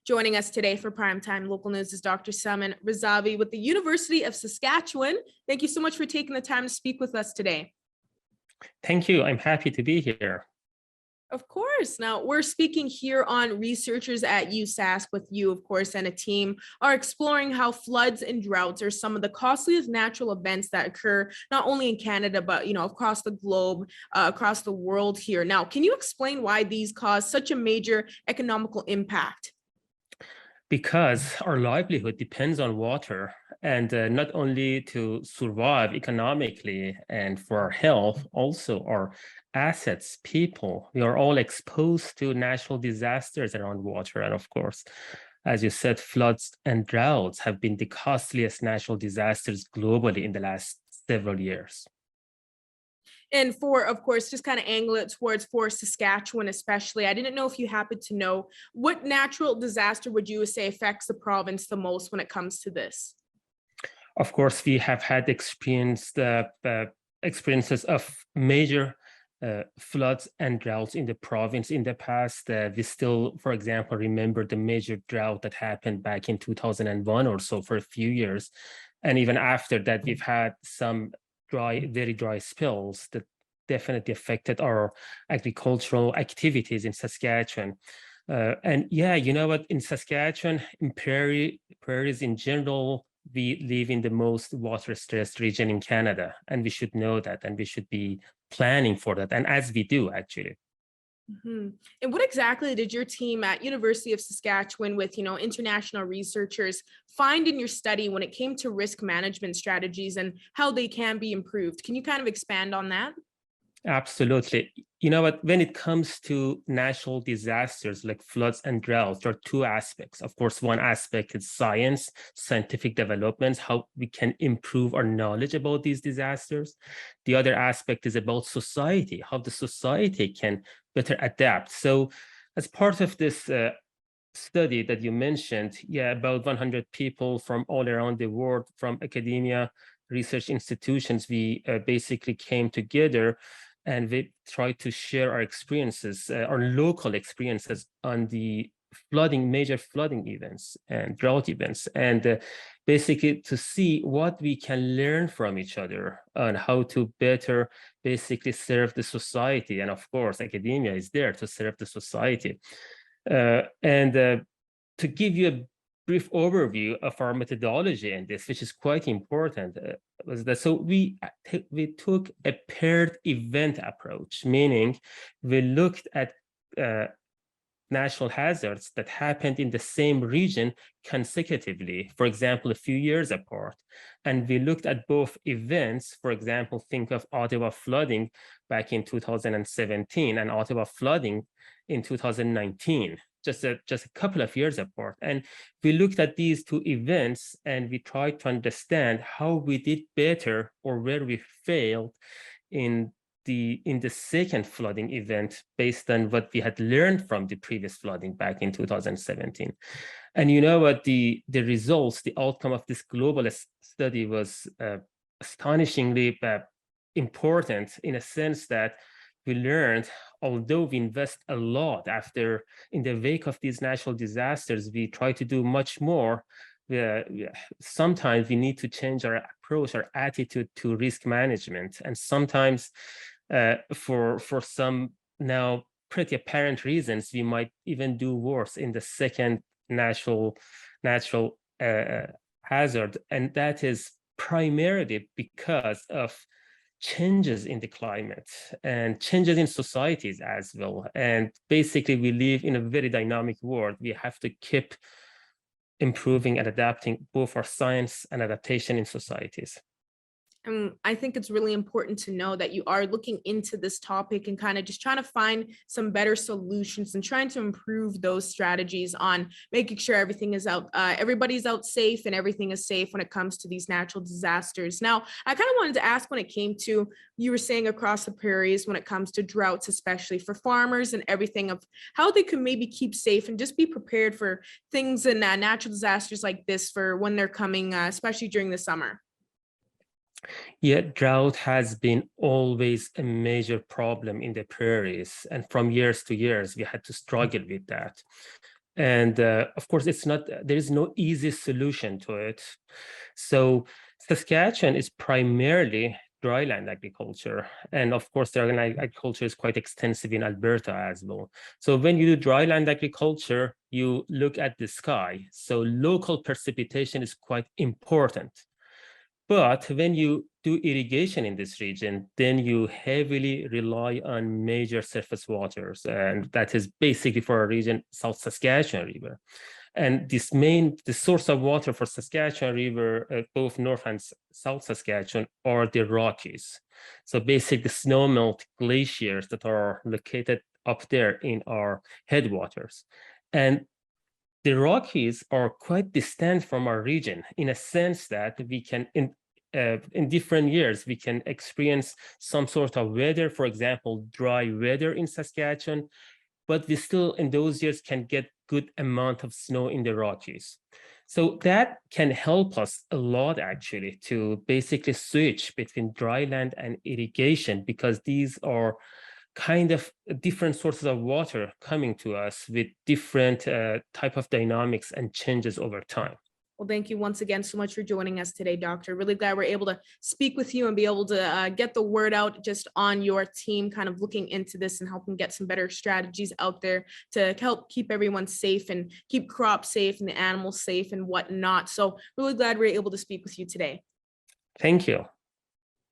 Joining us today for Primetime Local News is Dr. Saman Razavi with the University of Saskatchewan. Thank you so much for taking the time to speak with us today. Thank you. I'm happy to be here. Of course. Now, we're speaking here on researchers at USask with you, of course, and a team are exploring how floods and droughts are some of the costliest natural events that occur not only in Canada, but, across the globe, across the world here. Now, can you explain why these cause such a major economical impact? Because our livelihood depends on water, and not only to survive economically and for our health, also our assets, people. We are all exposed to natural disasters around water. And of course, as you said, floods and droughts have been the costliest natural disasters globally in the last several years. And of course, just kind of angle it towards for Saskatchewan, especially. I didn't know if you happen to know what natural disaster would you say affects the province the most when it comes to this? Of course, we have had experiences of major floods and droughts in the province in the past. We still, for example, remember the major drought that happened back in 2001 or so for a few years. And even after that, we've had some very dry spells that definitely affected our agricultural activities in Saskatchewan. And yeah, you know what, in Saskatchewan, in prairies in general, we live in the most water-stressed region in Canada, and we should know that, and we should be planning for that, and as we do, actually. Mm-hmm. And what exactly did your team at University of Saskatchewan with, international researchers find in your study when it came to risk management strategies and how they can be improved? Can you kind of expand on that? Absolutely. You know what, when it comes to natural disasters like floods and droughts, there are two aspects. Of course, one aspect is science, scientific developments, how we can improve our knowledge about these disasters. The other aspect is about society, how the society can better adapt. So as part of this study that you mentioned, about 100 people from all around the world, from academia, research institutions, we basically came together and we tried to share our experiences, our local experiences on the major flooding events and drought events, and basically to see what we can learn from each other on how to better basically serve the society. And of course, academia is there to serve the society. And to give you a brief overview of our methodology in this, which is quite important, was that so we took a paired event approach, meaning we looked at natural hazards that happened in the same region consecutively, for example, a few years apart. And we looked at both events. For example, think of Ottawa flooding back in 2017 and Ottawa flooding in 2019. Just a couple of years apart. And we looked at these two events and we tried to understand how we did better or where we failed in the second flooding event based on what we had learned from the previous flooding back in 2017. And you know what, the results, the outcome of this global study was astonishingly important in a sense that we learned, although we invest a lot in the wake of these natural disasters, we try to do much more. Sometimes we need to change our approach, our attitude to risk management. And sometimes for some now pretty apparent reasons, we might even do worse in the second natural hazard. And that is primarily because of changes in the climate and changes in societies as well. And basically, we live in a very dynamic world. We have to keep improving and adapting both our science and adaptation in societies. I think it's really important to know that you are looking into this topic and kind of just trying to find some better solutions and trying to improve those strategies on making sure everything is out, everybody's out safe and everything is safe when it comes to these natural disasters. Now, I kind of wanted to ask when it came to, you were saying across the prairies when it comes to droughts, especially for farmers and everything, of how they can maybe keep safe and just be prepared for things and natural disasters like this for when they're coming, especially during the summer. Yeah, drought has been always a major problem in the prairies, and from years to years, we had to struggle with that. And of course, there is no easy solution to it. So Saskatchewan is primarily dryland agriculture. And of course, dryland agriculture is quite extensive in Alberta as well. So when you do dryland agriculture, you look at the sky. So local precipitation is quite important. But when you do irrigation in this region, then you heavily rely on major surface waters. And that is basically for a region, South Saskatchewan River. And the source of water for Saskatchewan River, both North and South Saskatchewan, are the Rockies. So basically the snowmelt glaciers that are located up there in our headwaters. And the Rockies are quite distant from our region in a sense that we can, in different years, we can experience some sort of weather, for example, dry weather in Saskatchewan, but we still in those years can get good amount of snow in the Rockies. So that can help us a lot actually to basically switch between dryland and irrigation, because these are kind of different sources of water coming to us with different type of dynamics and changes over time. Well, thank you once again so much for joining us today, Doctor. Really glad we're able to speak with you and be able to get the word out just on your team, kind of looking into this and helping get some better strategies out there to help keep everyone safe and keep crops safe and the animals safe and whatnot. So really glad we're able to speak with you today. Thank you.